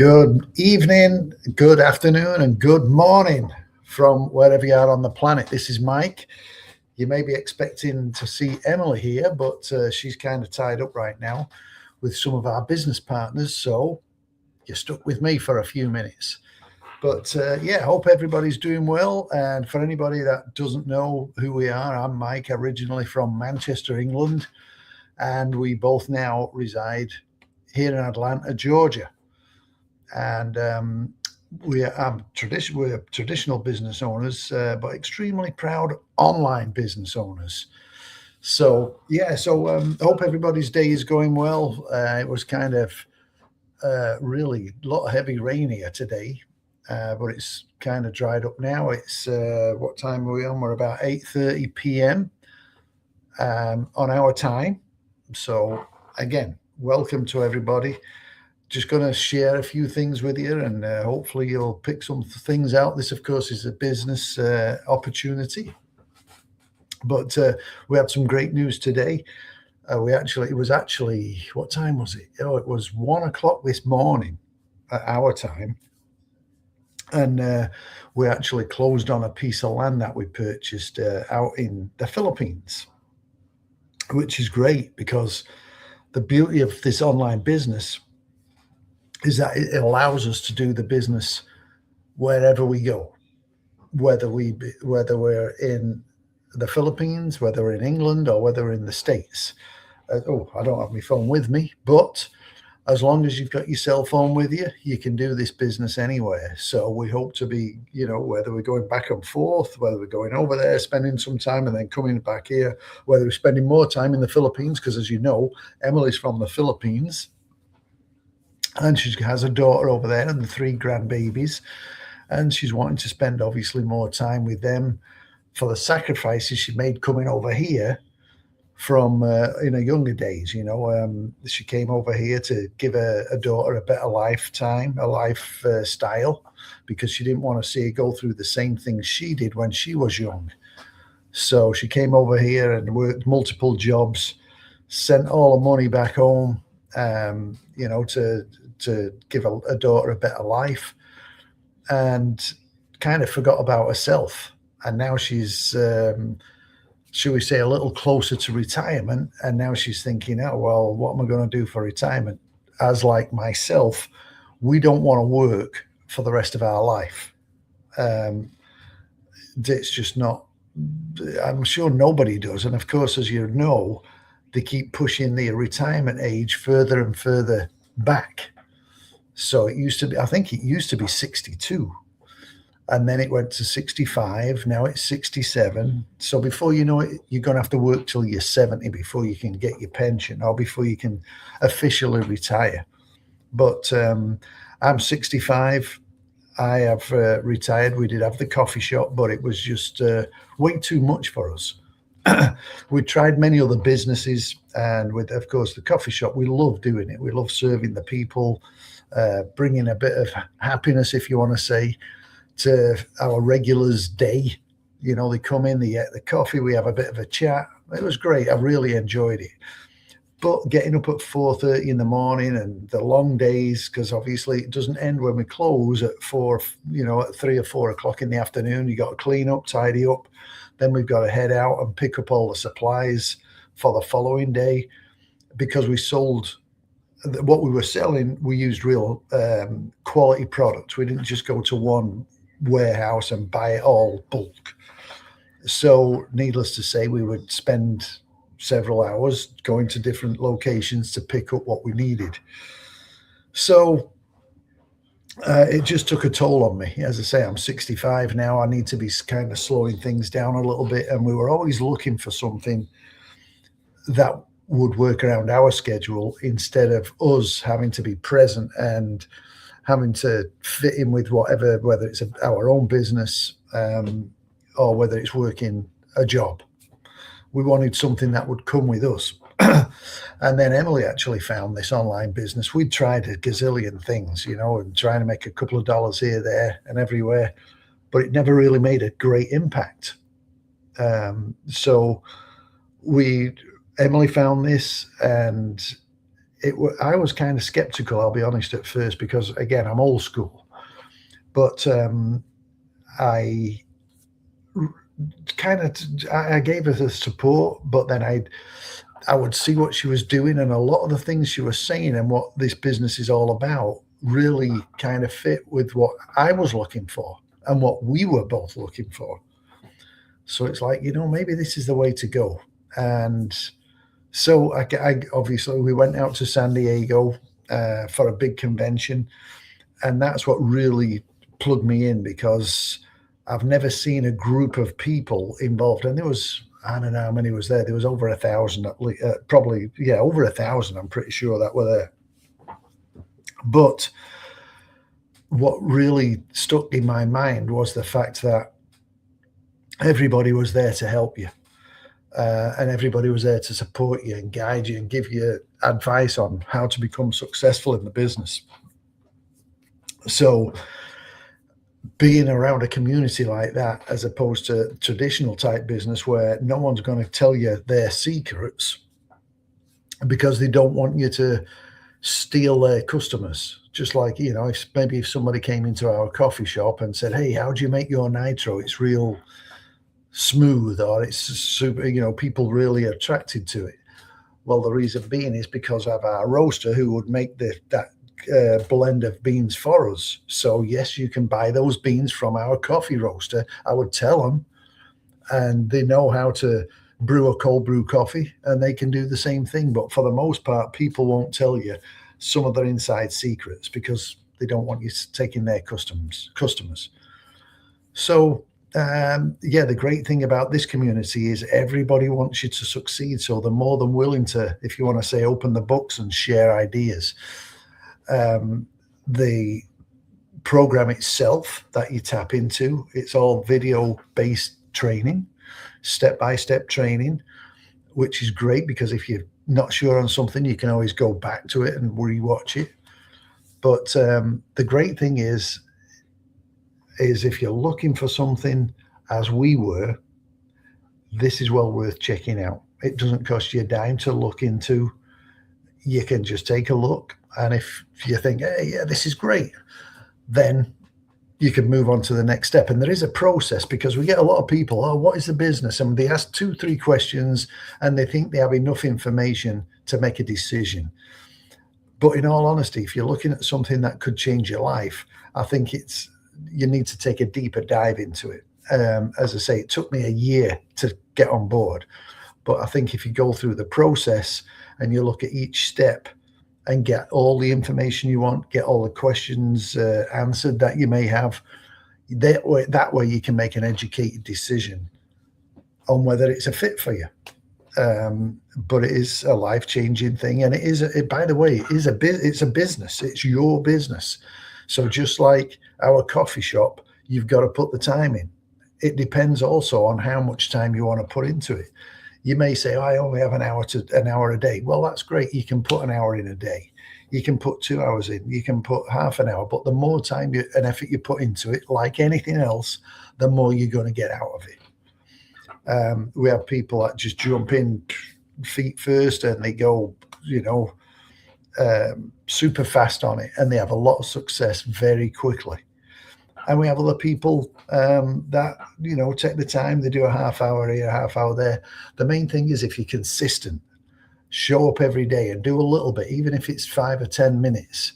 Good evening, good afternoon, and good morning from wherever you are on the planet. This is Mike. You may be expecting to see Emily here, but she's kind of tied up right now with some of our business partners. So you're stuck with me for a few minutes. But yeah, hope everybody's doing well. And for anybody that doesn't know who we are, I'm Mike, originally from Manchester, England. And we both now reside here in Atlanta, Georgia. And we're traditional business owners, but extremely proud online business owners. So yeah, I hope everybody's day is going well. It was kind of really a lot of heavy rain here today, but it's kind of dried up now. It's what time are we on? We're about 8:30 p.m. On our time. So again, welcome to everybody. Just going to share a few things with you, and hopefully you'll pick some things out. This, of course, is a business opportunity, but we had some great news today. It was actually, what time was it? Oh, it was 1 o'clock this morning at our time, and we actually closed on a piece of land that we purchased out in the Philippines, which is great because the beauty of this online business is that it allows us to do the business wherever we go, whether we're in the Philippines, whether we're in England, or whether we're in the States. I don't have my phone with me, but as long as you've got your cell phone with you, you can do this business anywhere. So we hope to be, whether we're going back and forth, whether we're going over there, spending some time and then coming back here, whether we're spending more time in the Philippines, because as you know, Emily's from the Philippines. And she has a daughter over there and the 3 grandbabies. And she's wanting to spend, obviously, more time with them for the sacrifices she made coming over here from in her younger days. She came over here to give her daughter a better lifetime, a lifestyle, because she didn't want to see her go through the same things she did when she was young. So she came over here and worked multiple jobs, sent all the money back home, to give a daughter a better life, and kind of forgot about herself. And now she's, should we say, a little closer to retirement. And now she's thinking, oh, well, what am I going to do for retirement? As like myself, we don't want to work for the rest of our life. It's just not, I'm sure nobody does. And of course, as you know, they keep pushing the retirement age further and further back. So I think it used to be 62, and then it went to 65. Now it's 67. So before you know it, you're going to have to work till you're 70 before you can get your pension, or before you can officially retire. But I'm 65. I have retired. We did have the coffee shop, but it was just way too much for us. We tried many other businesses, and with, of course, the coffee shop, we love doing it. We love serving the people, bringing a bit of happiness, if you want to say, to our regulars' day. They come in, they get the coffee, we have a bit of a chat. It was great. I really enjoyed it. But getting up at 4:30 in the morning, and the long days, because obviously it doesn't end when we close at 3 or 4 o'clock in the afternoon. You got to clean up, tidy up. Then we've got to head out and pick up all the supplies for the following day, because we sold what we were selling. We used real quality products. We didn't just go to one warehouse and buy it all bulk. So needless to say, we would spend several hours going to different locations to pick up what we needed. So it just took a toll on me. As I say, I'm 65 now. I need to be kind of slowing things down a little bit. And we were always looking for something that would work around our schedule, instead of us having to be present and having to fit in with whatever, whether it's our own business or whether it's working a job. We wanted something that would come with us. And then Emily actually found this online business. We'd tried a gazillion things, and trying to make a couple of dollars here, there, and everywhere, but it never really made a great impact. So Emily found this, and I was kind of skeptical, I'll be honest, at first, because again, I'm old school, but I kind of I gave her the support, but then I would see what she was doing, and a lot of the things she was saying and what this business is all about really kind of fit with what I was looking for and what we were both looking for. So it's like, maybe this is the way to go. And so I obviously we went out to San Diego for a big convention, and that's what really plugged me in, because I've never seen a group of people involved. And there was, I don't know how many was there. There was over 1,000 at least, probably, yeah, over 1,000. I'm pretty sure that were there. But what really stuck in my mind was the fact that everybody was there to help you. And everybody was there to support you and guide you and give you advice on how to become successful in the business. So being around a community like that, as opposed to traditional type business where no one's going to tell you their secrets because they don't want you to steal their customers. Just like, if somebody came into our coffee shop and said, hey, how do you make your nitro? It's real smooth, or it's super, people really attracted to it. Well, the reason being is because of our roaster who would make that blend of beans for us. So yes, you can buy those beans from our coffee roaster. I would tell them, and they know how to brew a cold brew coffee, and they can do the same thing. But for the most part, people won't tell you some of their inside secrets because they don't want you taking their customers. So the great thing about this community is everybody wants you to succeed. So they're more than willing to, if you want to say, open the books and share ideas. The program itself that you tap into, it's all video-based training, step-by-step training, which is great because if you're not sure on something, you can always go back to it and rewatch it. But the great thing is if you're looking for something, as we were, this is well worth checking out. It doesn't cost you a dime to look into. You can just take a look. And if you think, hey, yeah, this is great, then you can move on to the next step. And there is a process, because we get a lot of people, oh, what is the business? And they ask 2-3 questions and they think they have enough information to make a decision. But in all honesty, if you're looking at something that could change your life, I think you need to take a deeper dive into it. As I say, it took me a year to get on board. But I think if you go through the process and you look at each step and get all the information you want, get all the questions answered that you may have, that way you can make an educated decision on whether it's a fit for you. But it is a life-changing thing, and by the way, it's a business. It's your business. So just like our coffee shop, you've got to put the time in. It depends also on how much time you want to put into it. You may say, I only have an hour a day. Well, that's great. You can put an hour in a day. You can put 2 hours in. You can put half an hour. But the more time and effort you put into it, like anything else, the more you're going to get out of it. We have people that just jump in feet first and they go, super fast on it, and they have a lot of success very quickly. And we have other people that, take the time, they do a half hour here, a half hour there. The main thing is if you're consistent, show up every day and do a little bit, even if it's 5 or 10 minutes,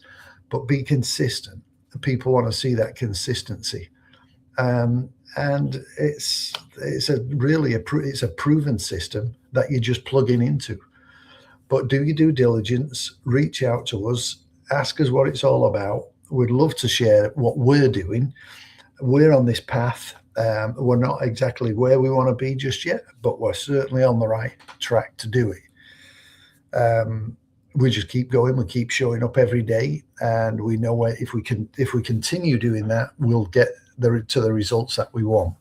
but be consistent. People want to see that consistency. And it's a proven system that you're just plugging into. But do your due diligence, reach out to us, ask us what it's all about. We'd love to share what we're doing. We're on this path. We're not exactly where we want to be just yet, but we're certainly on the right track to do it. We just keep going. We keep showing up every day, and we know if we continue doing that, we'll get to the results that we want.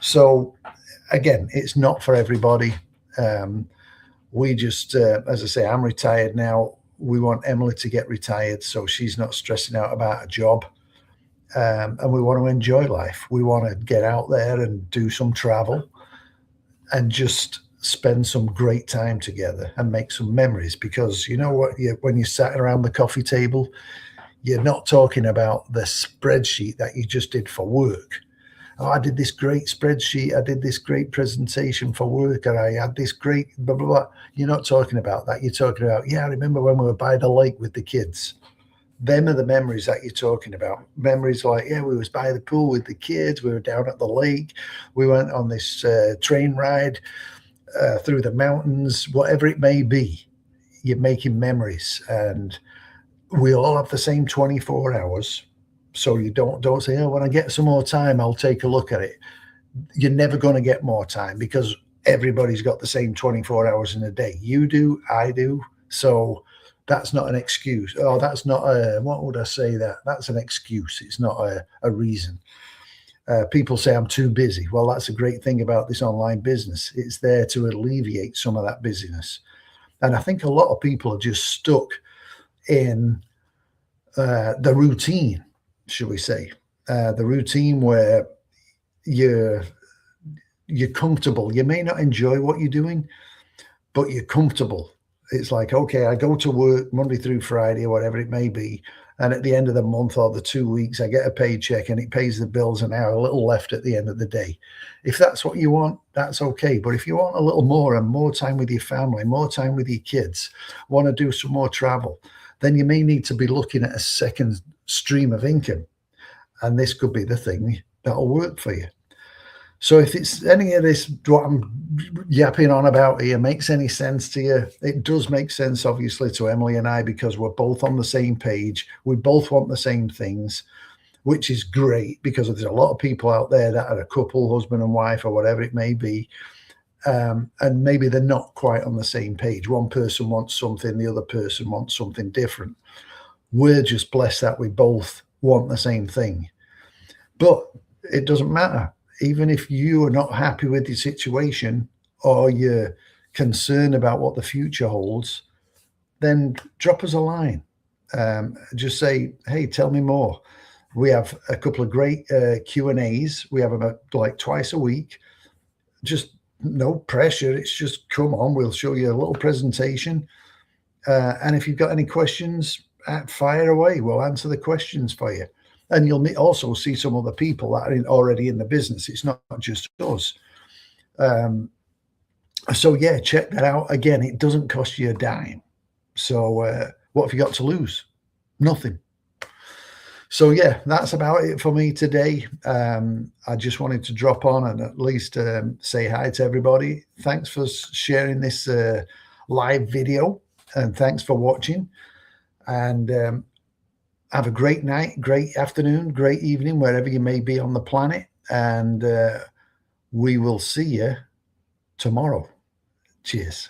So again, it's not for everybody. We just, as I say, I'm retired now. We want Emily to get retired so she's not stressing out about a job. And we want to enjoy life. We want to get out there and do some travel and just spend some great time together and make some memories, because you know what, when you sat around the coffee table, you're not talking about the spreadsheet that you just did for work. Oh, I did this great spreadsheet, I did this great presentation for work, and I had this great blah blah blah. You're not talking about that. You're talking about, yeah, I remember when we were by the lake with the kids. Them are the memories that you're talking about. Memories like, yeah, we was by the pool with the kids, we were down at the lake, we went on this train ride through the mountains, whatever it may be. You're making memories, and we all have the same 24 hours. So you don't say, oh, when I get some more time, I'll take a look at it. You're never going to get more time, because everybody's got the same 24 hours in a day. You do, I do. So that's not an excuse. Oh, that's not a, what would I say that? That's an excuse. It's not a reason. People say I'm too busy. Well, that's a great thing about this online business. It's there to alleviate some of that busyness. And I think a lot of people are just stuck in the routine, should we say, the routine where you're comfortable. You may not enjoy what you're doing, but you're comfortable. It's like, okay, I go to work Monday through Friday or whatever it may be, and at the end of the month or the 2 weeks, I get a paycheck and it pays the bills, and I have a little left at the end of the day. If that's what you want, that's okay. But if you want a little more, and more time with your family, more time with your kids, want to do some more travel, then you may need to be looking at a second stream of income. And this could be the thing that'll work for you. So if it's any of this, what I'm yapping on about here, makes any sense to you, it does make sense, obviously, to Emily and I, because we're both on the same page. We both want the same things, which is great, because there's a lot of people out there that are a couple, husband and wife, or whatever it may be, and maybe they're not quite on the same page. One person wants something, the other person wants something different. We're just blessed that we both want the same thing. But it doesn't matter. Even if you are not happy with your situation, or you're concerned about what the future holds, then drop us a line. Just say, hey, tell me more. We have a couple of great Q&As. We have them like twice a week. Just no pressure. It's just, come on, we'll show you a little presentation. And if you've got any questions, fire away. We'll answer the questions for you. And you'll also see some other people that are already in the business. It's not just us. So yeah, check that out. Again, it doesn't cost you a dime. So what have you got to lose? Nothing. So yeah, that's about it for me today. I just wanted to drop on and at least say hi to everybody. Thanks for sharing this live video, and thanks for watching. And have a great night, great afternoon, great evening, wherever you may be on the planet. And we will see you tomorrow. Cheers.